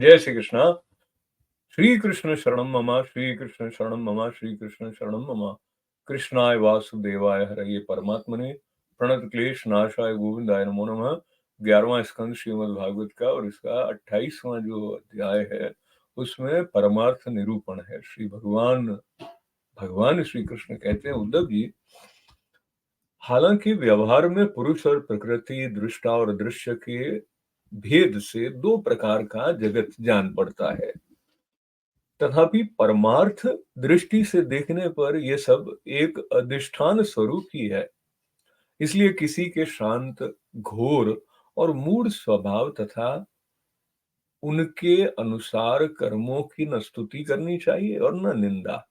जय श्री कृष्ण। श्री कृष्ण शरणम मम, श्री कृष्ण शरणम मम, श्री कृष्ण शरणम मम। कृष्णाय वासुदेवाय हरये परमात्मने, प्रणत क्लेश नाशाय गोविंदाय नमो नमः। 11वां स्कंद श्रीमद् भागवत का और इसका 28वां जो अध्याय है उसमें परमार्थ निरूपण है। श्री भगवान भगवान श्री कृष्ण कहते हैं, उद्धव जी, हालांकि व्यवहार में पुरुष और प्रकृति, दृष्टा और दृश्य के भेद से दो प्रकार का जगत जान पड़ता है, तथापि परमार्थ दृष्टि से देखने पर यह सब एक अधिष्ठान स्वरूप ही है। इसलिए किसी के शांत, घोर और मूढ़ स्वभाव तथा उनके अनुसार कर्मों की न स्तुति करनी चाहिए और न निंदा।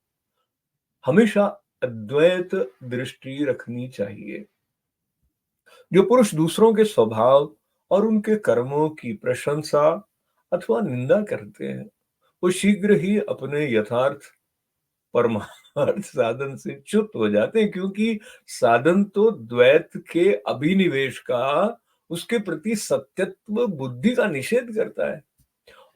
हमेशा अद्वैत दृष्टि रखनी चाहिए। जो पुरुष दूसरों के स्वभाव और उनके कर्मों की प्रशंसा अथवा निंदा करते हैं, वो शीघ्र ही अपने यथार्थ परमार्थ साधन से च्युत हो जाते हैं, क्योंकि साधन तो द्वैत के अभिनिवेश का, उसके प्रति सत्यत्व बुद्धि का निषेध करता है,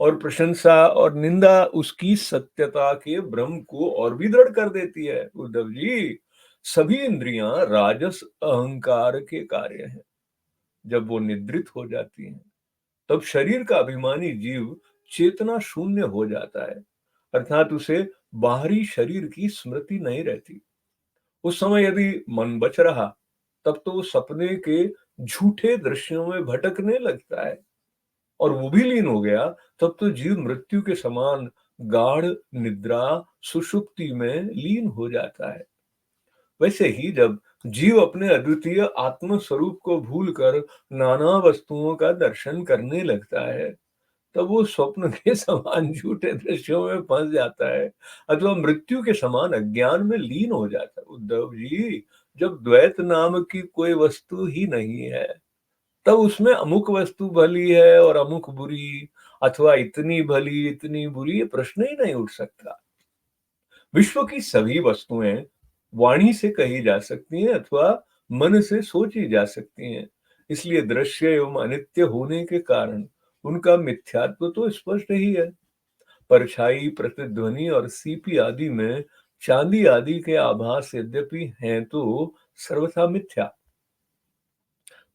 और प्रशंसा और निंदा उसकी सत्यता के भ्रम को और भी दृढ़ कर देती है। उद्धव जी, सभी इंद्रियां राजस अहंकार के कार्य हैं। जब वो निद्रित हो जाती हैं, तब शरीर का अभिमानी जीव चेतना शून्य हो जाता है, अर्थात उसे बाहरी शरीर की स्मृति नहीं रहती। उस समय यदि मन बच रहा, तब तो वो सपने के झूठे दृश्यों में भटकने लगता है, और वो भी लीन हो गया, तब तो जीव मृत्यु के समान गाढ़ निद्रा सुषुप्ति में लीन हो जाता है। वैसे ही जब जीव अपने अद्वितीय आत्म स्वरूप को भूलकर नाना वस्तुओं का दर्शन करने लगता है, तब वो स्वप्न के समान झूठे दृश्यों में फंस जाता है, अथवा मृत्यु के समान अज्ञान में लीन हो जाता है। उद्धव जी, जब द्वैत नाम की कोई वस्तु ही नहीं है, तब उसमें अमुक वस्तु भली है और अमुक बुरी, अथवा इतनी भली इतनी बुरी, ये प्रश्न ही नहीं उठ सकता। विश्व की सभी वस्तुएं वाणी से कही जा सकती हैं अथवा मन से सोची जा सकती हैं। इसलिए दृश्य एवं अनित्य होने के कारण उनका मिथ्यात्व तो स्पष्ट ही है। परछाई, प्रतिध्वनि और सीपी आदि में चांदी आदि के आभास यद्यपि हैं तो सर्वथा मिथ्या,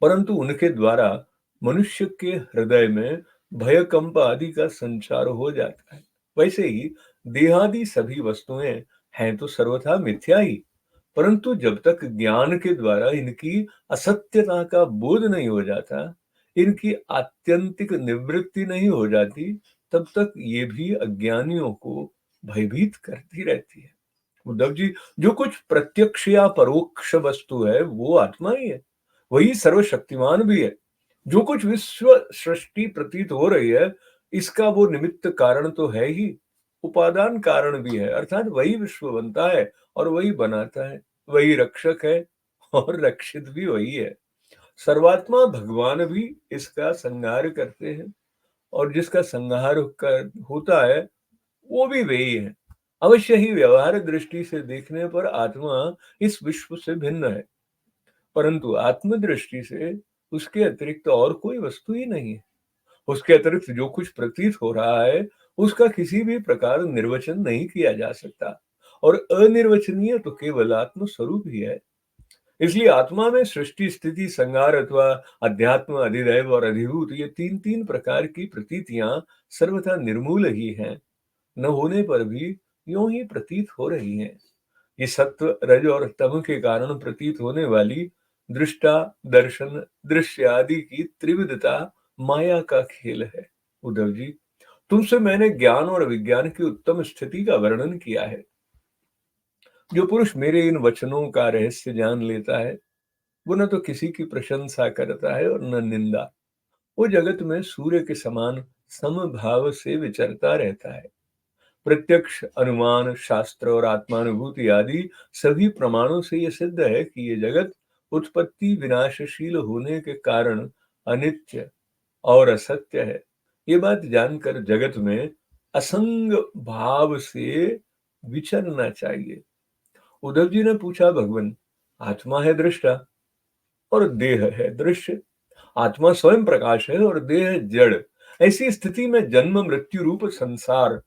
परंतु उनके द्वारा मनुष्य के हृदय में भयकंप आदि का संचार हो जाता है। वैसे ही देहादि सभी वस्तुएं हैं तो सर्वथा मिथ्या ही, परंतु जब तक ज्ञान के द्वारा इनकी असत्यता का बोध नहीं हो जाता, इनकी आत्यंतिक निवृत्ति नहीं हो जाती, तब तक ये भी अज्ञानियों को भयभीत करती रहती है। उद्धव जी, जो कुछ प्रत्यक्ष या परोक्ष वस्तु है वो आत्मा ही है, वही सर्वशक्तिमान भी है। जो कुछ विश्व सृष्टि प्रतीत हो रही है, इसका वो निमित्त कारण तो है ही, उपादान कारण भी है, अर्थात वही विश्व बनता है और वही बनाता है, वही रक्षक है और रक्षित भी वही है। सर्वात्मा भगवान भी इसका संहार करते हैं, और जिसका संहार होता है वो भी वही है। अवश्य ही व्यवहार दृष्टि से देखने पर आत्मा इस विश्व से भिन्न है, परंतु आत्म दृष्टि से उसके अतिरिक्त और कोई वस्तु ही नहीं है। उसके अतिरिक्त जो कुछ प्रतीत हो रहा है, उसका किसी भी प्रकार निर्वचन नहीं किया जा सकता, और अनिर्वचनीय तो केवल आत्म स्वरूप ही है। इसलिए आत्मा में सृष्टि, स्थिति, संहार अथवा अध्यात्म, अधिदैव और अधिभूत, ये तीन तीन प्रकार की प्रतीतियां सर्वथा निर्मूल ही हैं, न होने पर भी यूं ही प्रतीत हो रही हैं। ये सत्व, रज और तम के कारण प्रतीत होने वाली दृष्टा, दर्शन, दृश्य आदि की त्रिविधता माया का खेल है। उद्धव जी, तुमसे मैंने ज्ञान और विज्ञान की उत्तम स्थिति का वर्णन किया है। जो पुरुष मेरे इन वचनों का रहस्य जान लेता है, वो न तो किसी की प्रशंसा करता है और न निंदा। वो जगत में सूर्य के समान समभाव से विचरता रहता है। प्रत्यक्ष, अनुमान, शास्त्र और आत्मानुभूति आदि सभी प्रमाणों से यह सिद्ध है कि ये जगत उत्पत्ति विनाशशील होने के कारण अनित्य और असत्य है। ये बात जानकर जगत में असंग भाव से विचरना चाहिए। उद्धव जी ने पूछा, भगवान, आत्मा है दृष्टा और देह है दृश्य। आत्मा स्वयं प्रकाश है और देह जड़। ऐसी स्थिति में जन्म मृत्यु रूप संसार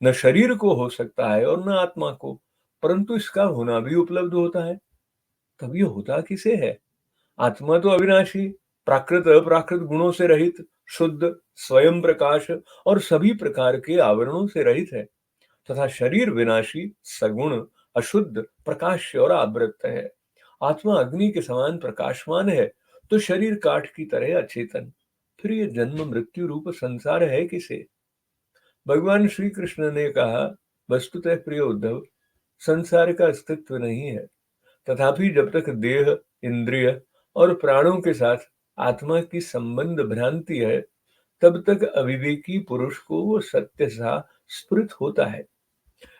न शरीर को हो सकता है और न आत्मा को, परंतु इसका होना भी उपलब्ध होता है। तब ये होता किसे है? आत्मा तो अविनाशी, प्राकृत अप्राकृत गुणों से रहित, शुद्ध, स्वयं प्रकाश और सभी प्रकार के आवरणों से रहित है, तथा शरीर विनाशी, सगुण, अशुद्ध, प्रकाश्य और आवृत है। आत्मा अग्नि के समान प्रकाशमान है, तो शरीर काठ की तरह अचेतन। फिर ये जन्म मृत्यु रूप संसार है किसे? भगवान श्री कृष्ण ने कहा, वस्तुतः प्रिय उद्धव, संसार का अस्तित्व नहीं है। तथापि जब तक देह, इंद्रिय और प्राणों के साथ आत्मा की संबंध भ्रांति है, तब तक अविवेकी पुरुष को वो सत्य सा स्फुरित होता है।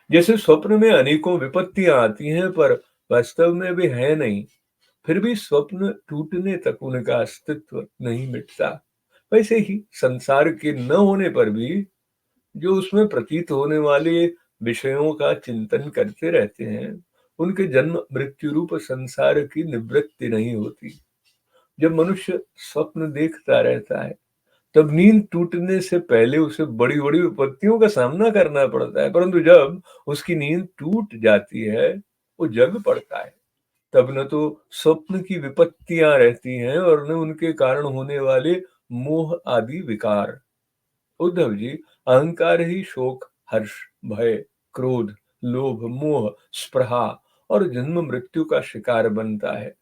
जैसे स्वप्न में अनेकों विपत्तियां आती हैं, पर वास्तव में वे है नहीं, फिर भी स्वप्न टूटने तक उनका अस्तित्व नहीं मिटता। वैसे ही संसार के न होने पर भी जो उसमें प्रतीत होने वाले विषयों का चिंतन करते रहते हैं, उनके जन्म मृत्यु रूप संसार की निवृत्ति नहीं होती। जब मनुष्य स्वप्न देखता रहता है, तब नींद टूटने से पहले उसे बड़ी बड़ी विपत्तियों का सामना करना पड़ता है, परंतु जब उसकी नींद टूट जाती है, वो जग पड़ता है। तब न तो स्वप्न की विपत्तियां रहती हैं और न उनके कारण होने वाले मोह आदि विकार। उद्धव जी, अहंकार ही शोक, हर्ष, भय, क्रोध, लोभ, मोह, स्पृहा और जन्म मृत्यु का शिकार बनता है।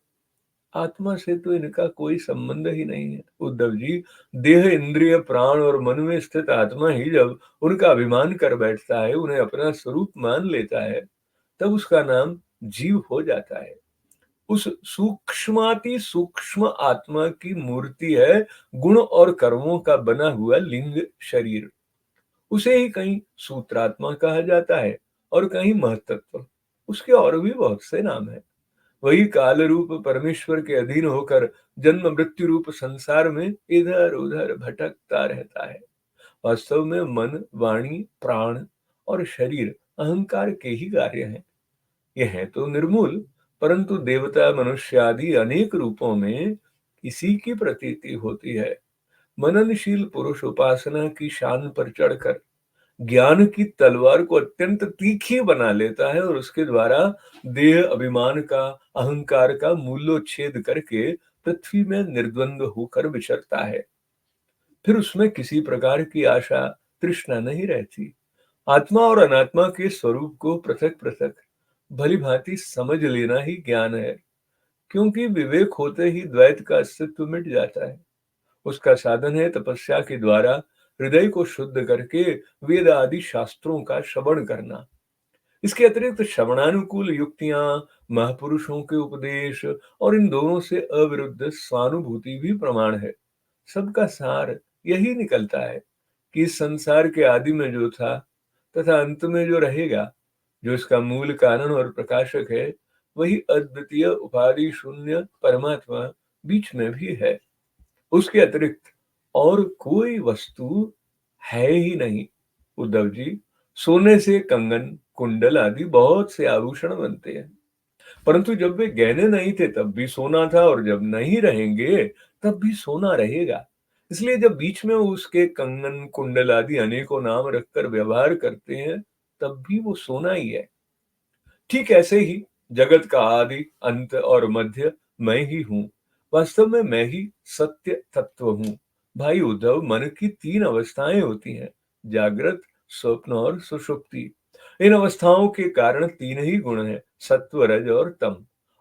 आत्मा से तो इनका कोई संबंध ही नहीं है। उद्धव जी, देह, इंद्रिय, प्राण और मन में स्थित आत्मा ही जब उनका अभिमान कर बैठता है, उन्हें अपना स्वरूप मान लेता है, तब उसका नाम जीव हो जाता है। उस सूक्ष्माति सूक्ष्म आत्मा की मूर्ति है गुण और कर्मों का बना हुआ लिंग शरीर। उसे ही कहीं सूत्रात्मा कहा जाता है और कहीं महतत्व। उसके और भी बहुत से नाम हैं। वही काल रूप परमेश्वर के अधीन होकर जन्म मृत्यु रूप संसार में इधर उधर भटकता रहता है। वास्तव में मन, वाणी, प्राण और शरीर अहंकार के ही कार्य हैं। ये है तो निर्मूल, परंतु देवता, मनुष्य आदि अनेक रूपों में इसी की प्रतीति होती है। मननशील पुरुष उपासना की शान पर चढ़कर ज्ञान की तलवार को अत्यंत तीखी बना लेता है और उसके द्वारा देह, अभिमान का, अहंकार का मूल्योच्छेद करके पृथ्वी में निर्द्वंद होकर विचरता है। फिर उसमें किसी प्रकार की आशा, तृष्णा नहीं रहती। आत्मा और अनात्मा के स्वरूप को पृथक पृथक भली भांति समझ लेना ही ज्ञान है, क्योंकि विवेक होते ही द्वैत का अस्तित्व मिट जाता है। उसका साधन है तपस्या के द्वारा हृदय को शुद्ध करके वेद आदि शास्त्रों का श्रवण करना। इसके अतिरिक्त श्रवणानुकूल युक्तियां, महापुरुषों के उपदेश और इन दोनों से अविरुद्ध स्वानुभूति भी प्रमाण है। सबका सार यही निकलता है कि इस संसार के आदि में जो था तथा अंत में जो रहेगा, जो इसका मूल कारण और प्रकाशक है, वही अद्वितीय उपाधि शून्य परमात्मा बीच में भी है। उसके अतिरिक्त और कोई वस्तु है ही नहीं। उद्धव जी, सोने से कंगन, कुंडल आदि बहुत से आभूषण बनते हैं, परंतु जब वे गहने नहीं थे तब भी सोना था, और जब नहीं रहेंगे तब भी सोना रहेगा। इसलिए जब बीच में उसके कंगन, कुंडल आदि अनेकों नाम रखकर व्यवहार करते हैं, तब भी वो सोना ही है। ठीक ऐसे ही जगत का आदि, अंत और मध्य मैं ही हूँ। वास्तव में मैं ही सत्य तत्व हूँ। भाई उद्धव, मन की तीन अवस्थाएं होती हैं, जागृत, स्वप्न और सुषुप्ति। इन अवस्थाओं के कारण तीन ही गुण हैं, सत्व, रज और तम।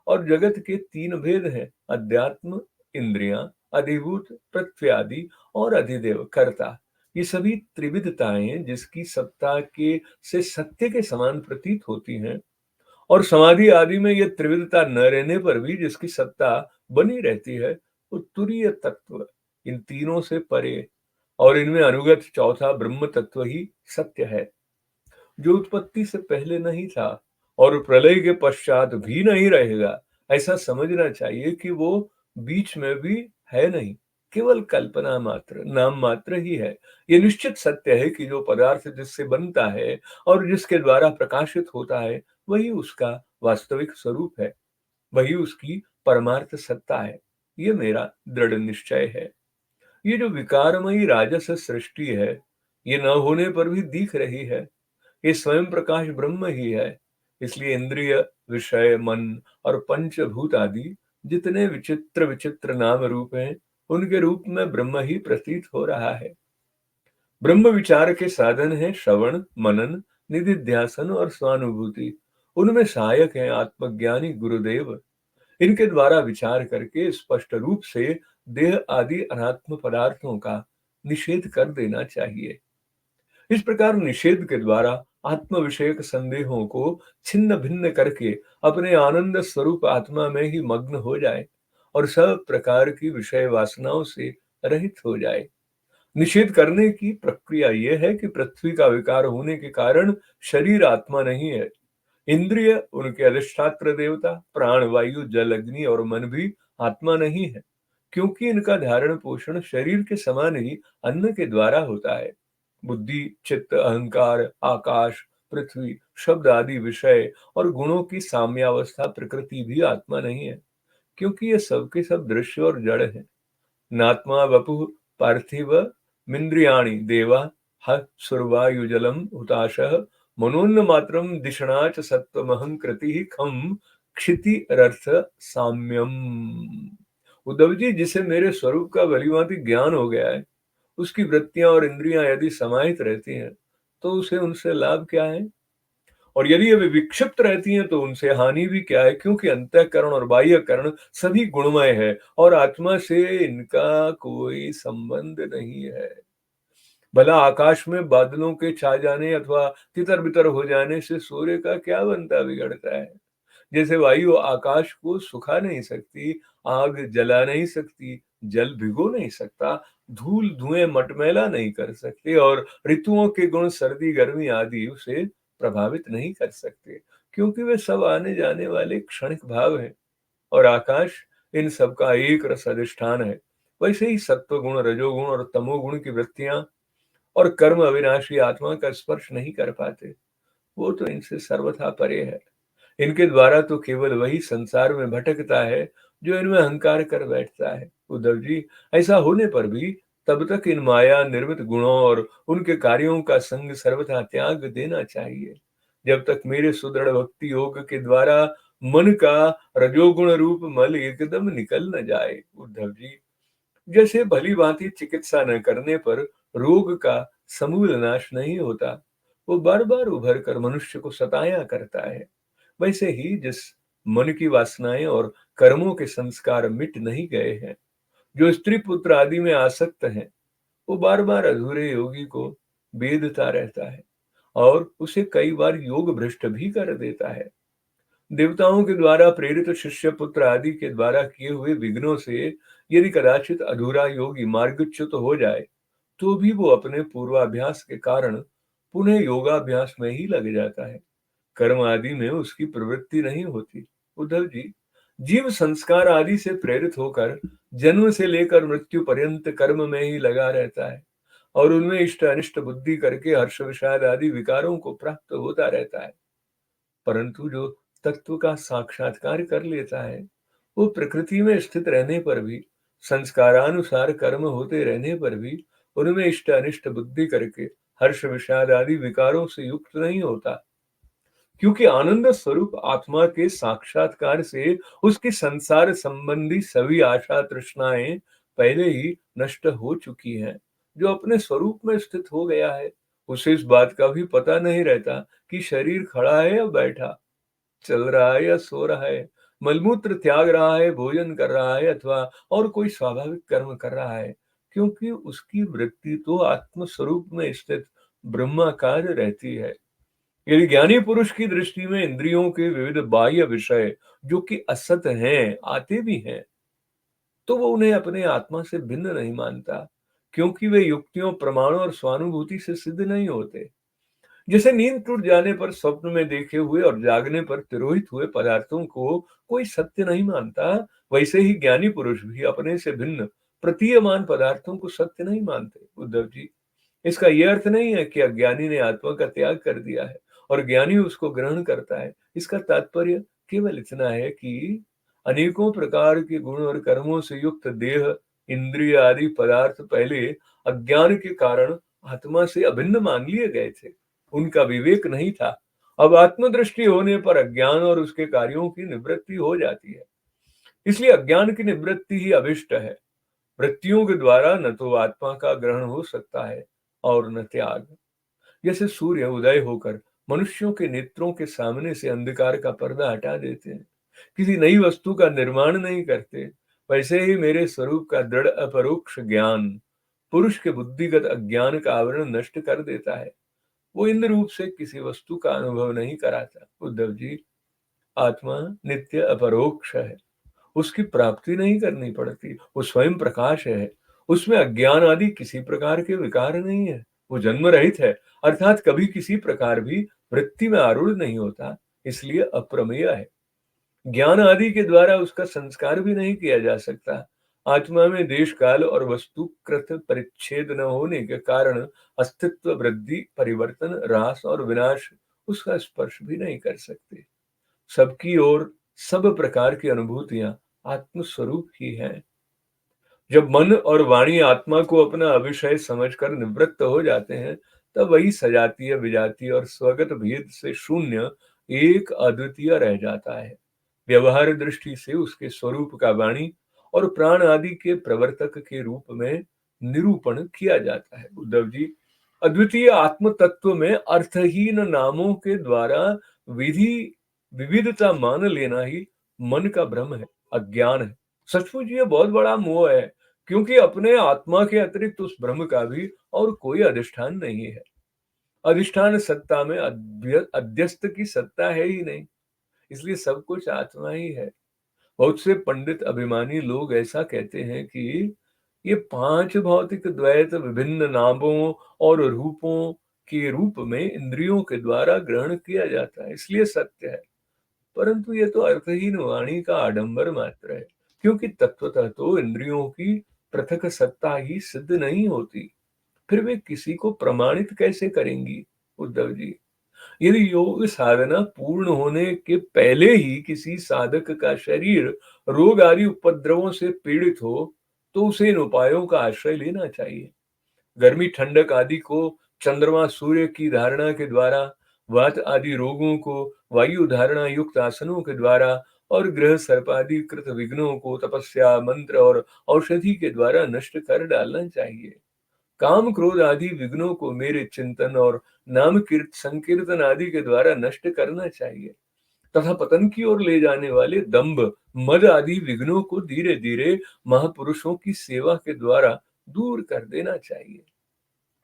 और जगत के तीन भेद हैं, अध्यात्म, इंद्रियां, अधिभूत, प्रत्यादि और अधिदेव, कर्ता। ये सभी त्रिविधताएं जिसकी सत्ता के से सत्य के समान प्रतीत होती हैं, और समाधि आदि में ये त्रिविधता न रहने पर भी जिसकी सत्ता बनी रहती है, वो तुरीय तत्व इन तीनों से परे और इनमें अनुगत चौथा ब्रह्म तत्व ही सत्य है, जो उत्पत्ति से पहले नहीं था और प्रलय के पश्चात भी नहीं रहेगा। ऐसा समझना चाहिए कि वो बीच में भी है नहीं, केवल कल्पना मात्र, नाम मात्र ही है। ये निश्चित सत्य है कि जो पदार्थ जिससे बनता है और जिसके द्वारा प्रकाशित होता है, वही उसका वास्तविक स्वरूप है, वही उसकी परमार्थ सत्ता है। ये मेरा दृढ़ निश्चय है। ये जो विकारमयी राजस सृष्टि है, ये न होने पर भी दिख रही है। ये स्वयं प्रकाश ब्रह्म ही है। इसलिए इंद्रिय, विषय, मन और पंचभूत आदि जितने विचित्र विचित्र नाम रूप हैं, उनके रूप में ब्रह्म ही प्रतीत हो रहा है। ब्रह्म विचार के साधन हैं श्रवण, मनन, निधिध्यासन और स्वानुभूति। उनमें सहायक हैं आत्मज्ञानी गुरुदेव। इनके द्वारा विचार करके स्पष्ट रूप से देह आदि अनात्म पदार्थों का निषेध कर देना चाहिए। इस प्रकार निषेध के द्वारा आत्म विषयक संदेहों को छिन्न भिन्न करके अपने आनंद स्वरूप आत्मा में ही मग्न हो जाए और सब प्रकार की विषय वासनाओं से रहित हो जाए। निषेध करने की प्रक्रिया यह है कि पृथ्वी का विकार होने के कारण शरीर आत्मा नहीं है। इंद्रिय, उनके अधिष्ठात्र देवता, प्राण, वायु, जल, अग्नि और मन भी आत्मा नहीं है, क्योंकि इनका धारण पोषण शरीर के समान ही अन्न के द्वारा होता है। बुद्धि, चित्त, अहंकार, आकाश, पृथ्वी, शब्द आदि विषय और गुणों की साम्यावस्था प्रकृति भी आत्मा नहीं है, क्योंकि ये सब के सब दृश्य और जड़ है। नात्मा वपुः पार्थिव मिन्द्रियाणि देवा ह सुरवायुजलम हुताशः मनोन्नमात्रम दिशणा च सत्त्वमहं कृतिः खम क्षितिरर्थ साम्यम। उद्धव जी, जिसे मेरे स्वरूप का भलीभांति ज्ञान हो गया है, उसकी वृत्तियां और इंद्रियां यदि समाहित रहती हैं, तो उसे उनसे लाभ क्या है? और यदि ये विक्षिप्त रहती हैं तो उनसे हानि भी क्या है, क्योंकि अंतःकरण और बाह्यकरण सभी गुणमय है और आत्मा से इनका कोई संबंध नहीं है। भला आकाश में बादलों के छा जाने अथवा तितर बितर हो जाने से सूर्य का क्या बनता बिगड़ता है? जैसे वायु आकाश को सुखा नहीं सकती, आग जला नहीं सकती, जल भिगो नहीं सकता, धूल धुएं मटमैला नहीं कर सकते और ऋतुओं के गुण सर्दी गर्मी आदि उसे प्रभावित नहीं कर सकते, क्योंकि वे सब आने जाने वाले क्षणिक भाव हैं और आकाश इन सब का एक रस अधिष्ठान है। वैसे ही सत्व गुण, रजोगुण और तमोगुण की वृत्तियां और कर्म अविनाशी आत्मा का स्पर्श नहीं कर पाते। वो तो इनसे सर्वथा परे है। इनके द्वारा तो केवल वही संसार में भटकता है जो इनमें अहंकार कर बैठता है। उद्धव जी, ऐसा होने पर भी तब तक इन माया निर्मित गुणों और उनके कार्यों का संग सर्वथा त्याग देना चाहिए, जब तक मेरे सुदृढ़ भक्ति योग के द्वारा मन का रजोगुण रूप मल एकदम निकल न जाए। उद्धव जी, जैसे भली भांति चिकित्सा न करने पर रोग का समूल नाश नहीं होता, वो बार बार उभर कर मनुष्य को सताया करता है। वैसे ही जिस मन की वासनाएं और कर्मों के संस्कार मिट नहीं गए हैं, जो स्त्री पुत्र आदि में आसक्त हैं, वो बार बार अधूरे योगी को बेधता रहता है और उसे कई बार योग भ्रष्ट भी कर देता है। देवताओं के द्वारा प्रेरित शिष्य पुत्र आदि के द्वारा किए हुए विघ्नों से यदि कदाचित अधूरा योगी मार्गच्युत हो जाए, तो भी वो अपने पूर्वाभ्यास के कारण पुनः योगाभ्यास में ही लग जाता है। कर्म आदि में उसकी प्रवृत्ति नहीं होती। उद्धव जी, जीव संस्कार आदि से प्रेरित होकर जन्म से लेकर मृत्यु पर्यंत कर्म में ही लगा रहता है और उनमें इष्ट अनिष्ट बुद्धि करके हर्ष विषाद आदि विकारों को प्राप्त होता रहता है। परंतु जो तत्व का साक्षात्कार कर लेता है, वो प्रकृति में स्थित रहने पर भी, संस्कारानुसार कर्म होते रहने पर भी उनमें इष्ट अनिष्ट बुद्धि करके हर्ष विषाद आदि विकारों से युक्त नहीं होता, क्योंकि आनंद स्वरूप आत्मा के साक्षात्कार से उसकी संसार संबंधी सभी आशा तृष्णाएं पहले ही नष्ट हो चुकी हैं। जो अपने स्वरूप में स्थित हो गया है, उसे इस बात का भी पता नहीं रहता कि शरीर खड़ा है या बैठा, चल रहा है या सो रहा है, मलमूत्र त्याग रहा है, भोजन कर रहा है अथवा और कोई स्वाभाविक कर्म कर रहा है, क्योंकि उसकी वृत्ति तो आत्म स्वरूप में स्थित ब्रह्माकार रहती है। यदि ज्ञानी पुरुष की दृष्टि में इंद्रियों के विविध बाह्य विषय जो कि असत हैं, आते भी हैं, तो वो उन्हें अपने आत्मा से भिन्न नहीं मानता, क्योंकि वे युक्तियों, प्रमाणों और स्वानुभूति से सिद्ध नहीं होते। जैसे नींद टूट जाने पर स्वप्न में देखे हुए और जागने पर तिरोहित हुए पदार्थों को कोई सत्य नहीं मानता, वैसे ही ज्ञानी पुरुष भी अपने से भिन्न प्रतीयमान पदार्थों को सत्य नहीं मानते। उद्धव जी, इसका यह अर्थ नहीं है कि अज्ञानी ने आत्मा का त्याग कर दिया है और ज्ञानी उसको ग्रहण करता है। इसका तात्पर्य केवल इतना है कि अनेकों प्रकार के गुण और कर्मों से युक्त देह इंद्रिय आदि पदार्थ पहले अज्ञान के कारण आत्मा से अभिन्न मान लिए गए थे, उनका विवेक नहीं था। अब आत्मदृष्टि होने पर अज्ञान और उसके कार्यों की निवृत्ति हो जाती है। इसलिए अज्ञान की निवृत्ति ही अभिष्ट है। वृत्तियों के द्वारा न तो आत्मा का ग्रहण हो सकता है और न त्याग। जैसे सूर्य उदय होकर मनुष्यों के नेत्रों के सामने से अंधकार का पर्दा हटा देते हैं, किसी नई वस्तु का निर्माण नहीं करते, वैसे ही मेरे स्वरूप का दृढ़ अपरोक्ष ज्ञान पुरुष के बुद्धिगत अज्ञान का आवरण नष्ट कर देता है। वो इन रूप से किसी वस्तु का अनुभव नहीं कराता। उद्धव जी, आत्मा नित्य अपरोक्ष है, उसकी प्राप्ति नहीं करनी पड़ती, वो स्वयं प्रकाश है, उसमें अज्ञान आदि किसी प्रकार के विकार नहीं है, वो जन्म रहित है, अर्थात कभी किसी प्रकार भी वृत्ति में आरूढ़ नहीं होता, इसलिए अप्रमेय है। ज्ञान आदि के द्वारा उसका संस्कार भी नहीं किया जा सकता। आत्मा में देश काल और वस्तुकृत परिच्छेद न होने के कारण अस्तित्व वृद्धि परिवर्तन ह्रास और विनाश उसका स्पर्श भी नहीं कर सकते। सबकी ओर सब प्रकार की अनुभूतियां आत्म स्वरूप ही हैं। जब मन और वाणी आत्मा को अपना अविषय समझकर निवृत्त हो जाते हैं, तब वही सजातीय विजातीय और स्वगत भेद से शून्य एक अद्वितीय रह जाता है। व्यवहार दृष्टि से उसके स्वरूप का वाणी और प्राण आदि के प्रवर्तक के रूप में निरूपण किया जाता है। उद्धव जी, अद्वितीय आत्म तत्व में अर्थहीन नामों के द्वारा विधि विविधता मान लेना ही मन का भ्रम है, अज्ञान है। सचमुच ये बहुत बड़ा मोह है, क्योंकि अपने आत्मा के अतिरिक्त उस ब्रह्म का भी और कोई अधिष्ठान नहीं है। अधिष्ठान सत्ता में अध्यस्त की सत्ता है ही नहीं, इसलिए सब कुछ आत्मा ही है। बहुत से पंडित अभिमानी लोग ऐसा कहते हैं कि ये पांच भौतिक द्वैत विभिन्न नामों और रूपों के रूप में इंद्रियों के द्वारा ग्रहण किया जाता है, इसलिए सत्य है। परंतु ये तो अर्थहीन वाणी का आडंबर मात्र है, क्योंकि तत्वतः तो इंद्रियों की पृथक सत्ता ही सिद्ध नहीं होती। फिर वे किसी को प्रमाणित कैसे करेंगी? उद्धव जी, यदि योग साधना पूर्ण होने के पहले ही किसी साधक का शरीर रोग आदि उपद्रवों से पीड़ित हो, तो उसे इन उपायों का आश्रय लेना चाहिए। गर्मी ठंडक आदि को चंद्रमा सूर्य की धारणा के द्वारा, वात आदि रोगों को वायु धारणा युक्त आसनों के द्वारा और ग्रह सर्पादि कृत विघ्नों को तपस्या मंत्र और औषधि के द्वारा नष्ट कर डालना चाहिए। काम क्रोध आदि विघ्नों को मेरे चिंतन और नाम संकीर्तन आदि के द्वारा नष्ट करना चाहिए, तथा पतन की ओर ले जाने वाले दंभ मद आदि विघ्नों को धीरे धीरे महापुरुषों की सेवा के द्वारा दूर कर देना चाहिए।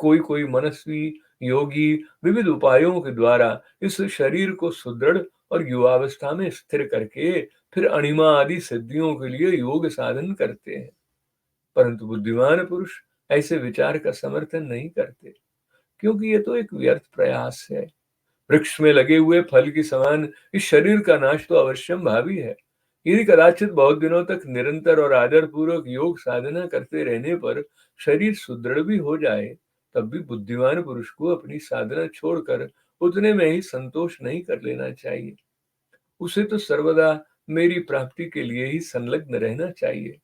कोई कोई मनस्वी योगी विविध उपायों के द्वारा इस शरीर को सुदृढ़ और युवावस्था में स्थिर करके फिर अणिमा आदि सिद्धियों के लिए योग साधन करते हैं। परंतु बुद्धिमान पुरुष ऐसे विचार का समर्थन नहीं करते, क्योंकि ये तो एक व्यर्थ प्रयास है। वृक्ष में लगे हुए फल के समान इस शरीर का नाश तो अवश्यम भावी है। यदि कदाचित बहुत दिनों तक निरंतर और आदर पूर्वक योग साधना करते रहने पर शरीर सुदृढ़ भी हो जाए, तब भी बुद्धिमान पुरुष को अपनी साधना छोड़कर उतने में ही संतोष नहीं कर लेना चाहिए। उसे तो सर्वदा मेरी प्राप्ति के लिए ही संलग्न रहना चाहिए।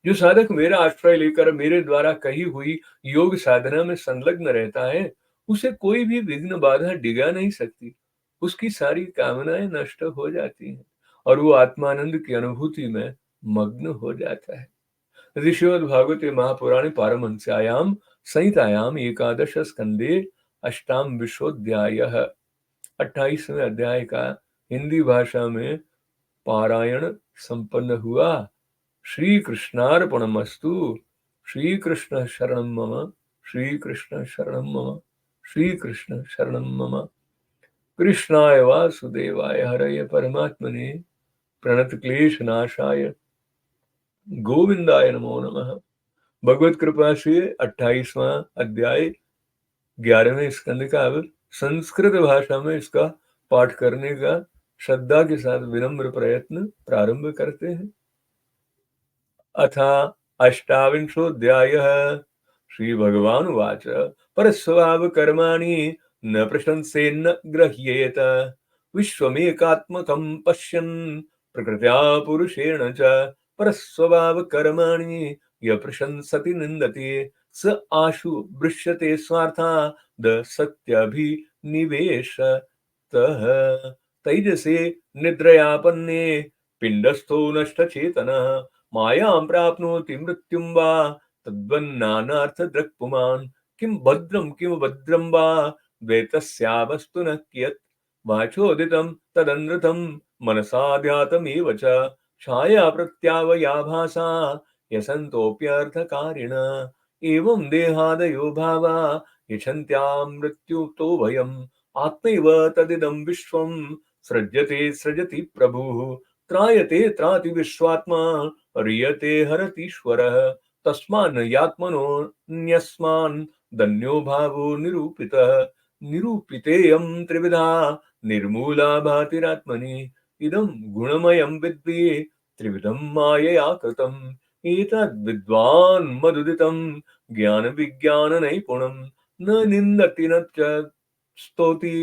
जो साधक मेरा आश्रय लेकर मेरे द्वारा कही हुई योग साधना में संलग्न रहता है, उसे कोई भी विघ्न बाधा डिगा नहीं सकती। उसकी सारी कामनाएं नष्ट हो जाती हैं और वो आत्मानंद की अनुभूति में मग्न हो जाता है। ऋषिमद्भागवते महापुराणे पारमहंस्यायाम संहितायाम एकादश स्कंदे अष्टाम विशोऽध्यायः 28वें अध्याय का हिंदी भाषा में पारायण संपन्न हुआ। श्री कृष्णार्पणमस्तु। श्री कृष्ण शरणं मम। श्री कृष्ण शरणं मम। श्री कृष्ण शरणं मम। कृष्णाय वासुदेवाय हरये परमात्मने प्रणत क्लेश नाशाय गोविंदाय नमो नमः। भगवत कृपा से 28वां अध्याय 11वें स्कंद का अब संस्कृत भाषा में इसका पाठ करने का श्रद्धा के साथ विनम्र प्रयत्न प्रारंभ करते हैं। अथ अष्टाविंशोऽध्यायः। श्रीभगवानुवाच परस्वभावकर्माणि न प्रशंसेन्न गृह्येत विश्वमेकात्मकं पश्यन् प्रकृत्या पुरुषेण च परस्वभावकर्माणि य प्रशंसति निन्दति स आशु वृष्यते स्वार्था द सत्याभिनिवेशतः। तैजसे निद्रयापन्ने पिण्डस्थो नष्टचेतनः मायां प्राप्नोति मृत्युं वा तद्वन्नानार्थदृक्पुमान्। किं भद्रं वा द्वैतस्यावस्तु न कियत् वाचोदितं तदनृतं मनसा ध्यातमेव च छाया प्रत्यावया भासा यसन्तोऽप्यर्थकारिण। एवं देहादयो भावा यच्छन्त्यां मृत्युतो भयम् आत्मैव तदिदं विश्वं सृज्यते सृजति प्रभुः त्रायते त्राति विश्वात्मा ह्रियते हरतीश्वरः तस्मान् यात्मनो न्यस्मान् धन्यो भावो निरूपितः निरूपितेयं त्रिविधा निर्मूला भातिरात्मनि इदं गुणमयं विद्मि त्रिविधं मायया कृतम् एतद्विद्वान् मदुदितं ज्ञानविज्ञाननैपुणं न निन्दति न च स्तौति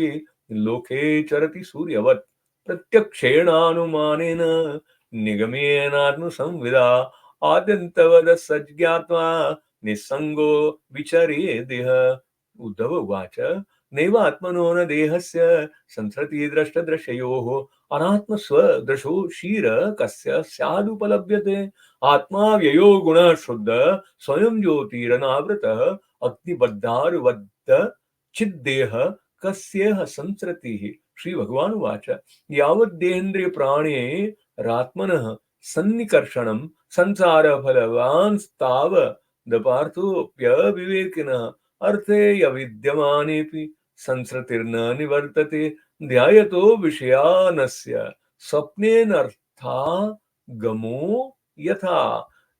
लोके चरति सूर्यवत् प्रत्यक्षेणानुमानेन निगमेनात्मसंविदा आद्यन्तवदः सज्ञात्वा निस्सङ्गो विचरेदेह। उद्धव उवाच नैवात्मनो न देहस्य संसरति दृष्टदृश्ययोः अनात्मस्वदृशो क्षीर कस्य स्यादुपलभ्यते आत्मा व्ययो गुणः शुद्ध स्वयं ज्योतिरनावृतः अग्निबद्धारुवद्ध चिद्देह कस्येह संसरतिः। श्री भगवान उवाच यावद्देहेन्द्रिय प्राणे रात्मनः सन्निकर्षणं संसारफलवांस्तावदपार्थोऽप्यविवेकिनः अर्थे यविद्यमानेऽपि संसृतिर्न निवर्तते ध्यायतो विषयानस्य स्वप्नेनर्था गमो यथा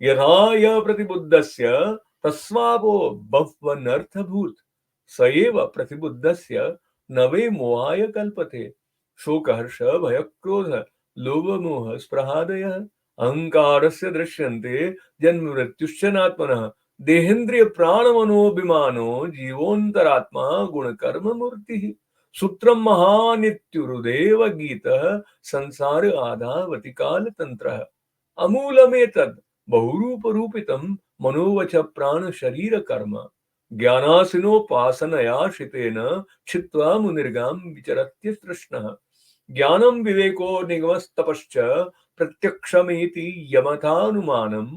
यथा य प्रतिबुद्धस्य तस्वापो बह्वनर्थभूत स एव प्रतिबुद्धस्य न वै मोहाय कल्पते शोक हर्ष भय क्रोध लोभ मोह स्पृहादयः अहंकारस्य दृश्यन्ते जन्म मृत्युश्च नात्मनः देहेन्द्रिय प्राणमनोभिमानो जीवोऽन्तरात्मा गुणकर्म मूर्तिः सूत्रं महानित्युरुदेव गीतः संसार आधावति कालतन्त्रः अमूलमेतद् बहुरूपरूपितं मनोवच प्राण शरीर कर्म ज्ञानासिनोपासनया शितेन छित्त्वा मुनिर्गां विचरत्य तृष्णः ज्ञानं विवेको निगमस्तपश्च प्रत्यक्षमेति यमथानुमानम्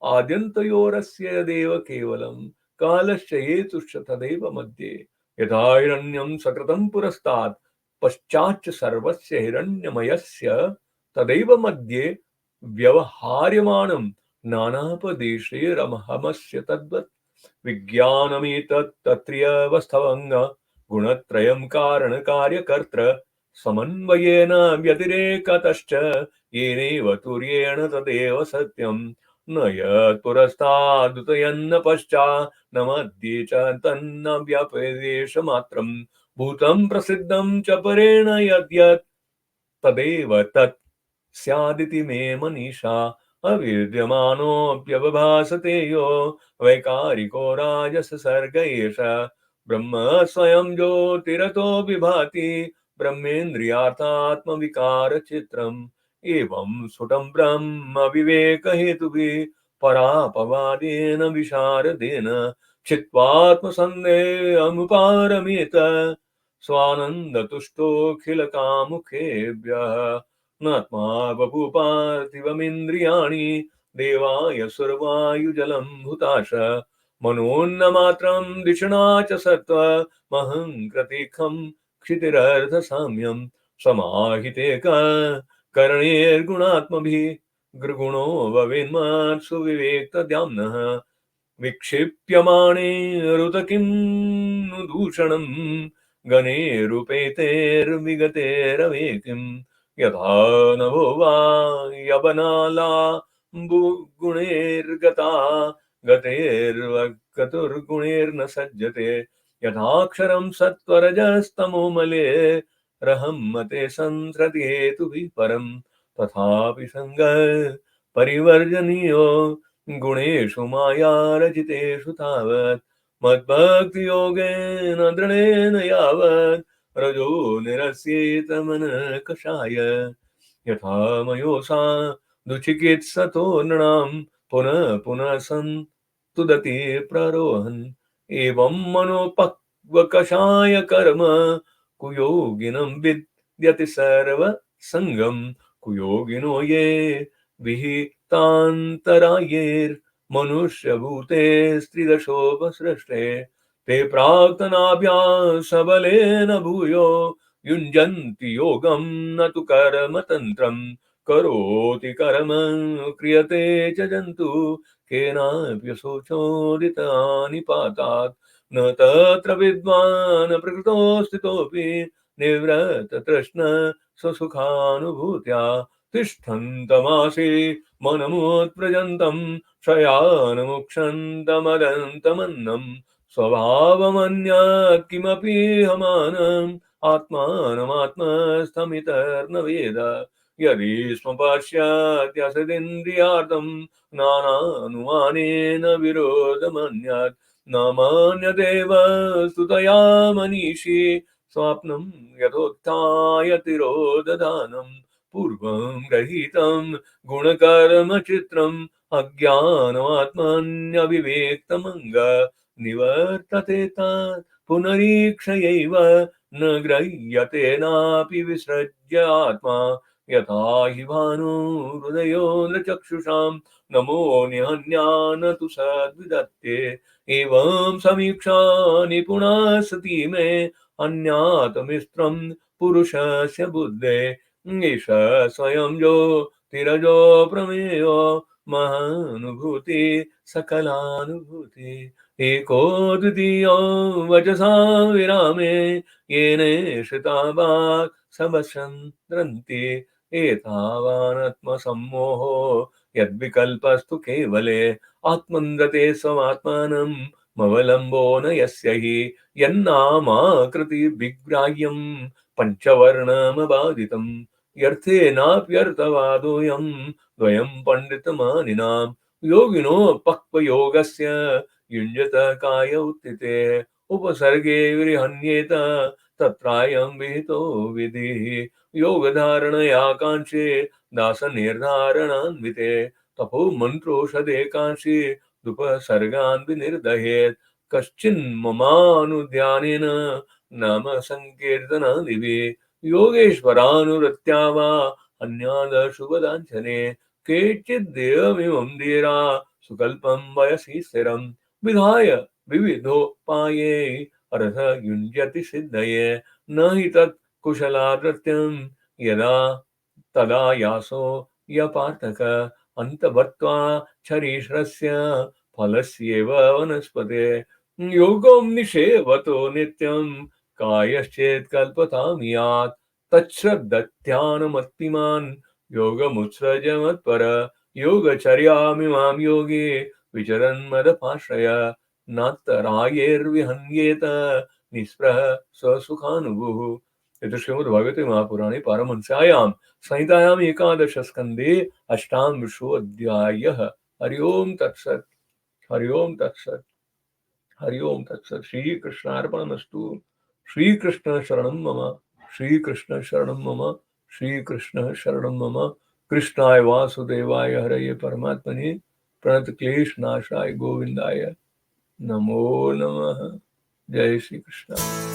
आद्यन्तयोरस्य यदेव केवलं कालश्च हेतुश्च तदेव मध्ये यथा हिरण्यं सकृतं पुरस्तात् पश्चाच्च सर्वस्य हिरण्यमयस्य तदैव मध्ये व्यवहार्यमाणं नानापदेशे रमहमस्य तद्वत् विज्ञानमेतत् तत्र्यवस्थवङ्ग गुणत्रयं कारणकार्यकर्तृ समन्वयेन व्यतिरेकतश्च येनैव तुर्येण तदेव सत्यं न यत्पुरस्तादुतयन्न पश्चात् न मध्ये च तन्न व्यपदेशमात्रं भूतं प्रसिद्धं च परेण यद्यत् तदेव तत् स्यादिति मे मनीषा अविद्यमानोऽप्यवभासते यो वैकारिको राजससर्ग एष ब्रह्म स्वयं ज्योतिरतो विभाति ब्रह्मेन्द्रियार्थात्मविकारचित्रम् एवं स्फुटं ब्रह्म विवेकहेतुभिः परापवादेन विशारदेन चित्वात्मसन्देहमुपारमेत स्वानन्दतुष्टोऽखिलकामुखेभ्यः नात्मा बभूपार्थिवमिन्द्रियाणि देवाय सुरवायुजलं हुताश मनोन्नमात्रं दिशणा च सत्त्वमहं कृतीखं क्षितिरर्धसाम्यं समाहिते करणेर्गुणात्मभिः गृगुणो भवेन्मात्सु विवेक्तद्याम्नः विक्षिप्यमाणे रुदकिं नु दूषणं गणेरुपेतेर्विगतेरवेकिं यथा नभो वा यवनालाम्बुगुणैर्गता गतैर्वक्तुर्गुणैर्न सज्जते यथाक्षरं सत्त्वरजस्तमोमले रहं मते संसृति हेतुभिः परं तथापि सङ्गः परिवर्जनीयो गुणेषु मायारचितेषु तावत् मद्भक्तियोगेन दृढेन यावत् रजो निरस्येत मनः कषाय यथा मयोषा दुचिकित्सतो नृणां पुनः पुनः संतुदते प्ररोहन् एवं मनोपक्वकषाय कर्म कुयोगिनं विद्यति सर्वसङ्गं कुयोगिनो ये विहितान्तरायैर्मनुष्यभूते स्त्रिदशोपसृष्टे ते प्राक्तनाभ्यासबलेन भूयो युञ्जन्ति योगं न तु कर्मतन्त्रं करोति कर्म क्रियते च जन्तु केनाप्यशोचोदितानि पातात् न तत्र विद्वान् प्रकृतो स्थितोऽपि निवृत्ततृष्ण स्वसुखानुभूत्या तिष्ठन्तमासि मनमुत्प्रजन्तं शयानमुक्षन्तमदन्तमन्नम् स्वभावमन्यात् किमपि हमानम् आत्मानमात्मस्थमितर्न वेद यदि स्म पश्यत्यसदिन्द्रियार्थं नानानुमानेन विरोधमन्यात् न मन्यदेव स्तुतया मनीषी स्वाप्नं यथोत्थाय तिरोदधानं पूर्वं गृहीतं गुणकर्मचित्रम् अज्ञानमात्मन्यविवेक्तमङ्ग निवर्तते तत् पुनरीक्षयैव न ग्रह्यतेनापि विसृज्य आत्मा यथा हि भानुहृदयोन्द्रचक्षुषां नमो निहन्यान् तु सद्विदत्ते एवं समीक्षा निपुणा सती मे अन्यातमित्रं पुरुषस्य बुद्धे एष स्वयं ज्योतिरजो प्रमेयो महानुभूति सकलानुभूति एको द्वितीयो वचसा विरामे येने श्रितावाक् सबसन्द्रन्ति एतावानत्मसम्मोहो यद्विकल्पस्तु केवले आत्मन्द्रते स्वमात्मानं मवलम्बो न यस्य हि यन्नामाकृतिविग्राह्यं पञ्चवर्णमबाधितं यर्थेनाप्यर्थवादोऽयं द्वयं पण्डितमानिनां योगिनो पक्वयोगस्य युञ्जत काय उत्थिते उपसर्गे विहन्येत तत्रायं विहितो विधिः योगधारणया कांक्षे दासनिर्धारणान्विते तपो मन्त्रोषधे कांक्षे दुपसर्गान् विनिर्दहेत् कश्चिन्ममानुध्यानेन नाम संकीर्तनादिभिः योगेश्वरानुरत्या वा अन्यादशुभदाञ्छने केचिद्देवमिमं धीरा सुकल्पं वयसि स्थिरं विधाय विविधोपाये अर्थ युञ्जति सिद्धये न हि तत् कुशलादृत्यं यदा तदा यासो यपार्थक अन्तवत्त्वा क्षरीश्रस्य फलस्येव वनस्पते योगं निषेवतो नित्यं कायश्चेत् कल्पतां यात् तच्छ्रद्धध्यानमत्तिमान् योगमुत्सृज मत्पर योगचर्यामिमां योगे विचरन् मदपाश्रय नात्तरायैर्विहन्येत निःस्पृह स्वसुखानुभुः इति श्रीमद्भागवते महापुराणे पारमहंस्यायां संहितायाम् एकादशस्कन्धे अष्टादशोऽध्यायः। हरि ओम तत्सत्। हरि ओम तत्सत्। हरि ओम तत्सत्। श्रीकृष्णार्पणमस्तु। श्रीकृष्ण शरणं मम। श्रीकृष्ण शरणं मम। श्रीकृष्ण शरणं मम। कृष्णाय वासुदेवाय हरये परमात्मने प्रणतक्लेशनाशाय गोविन्दाय नमो नमः। जय श्री कृष्ण।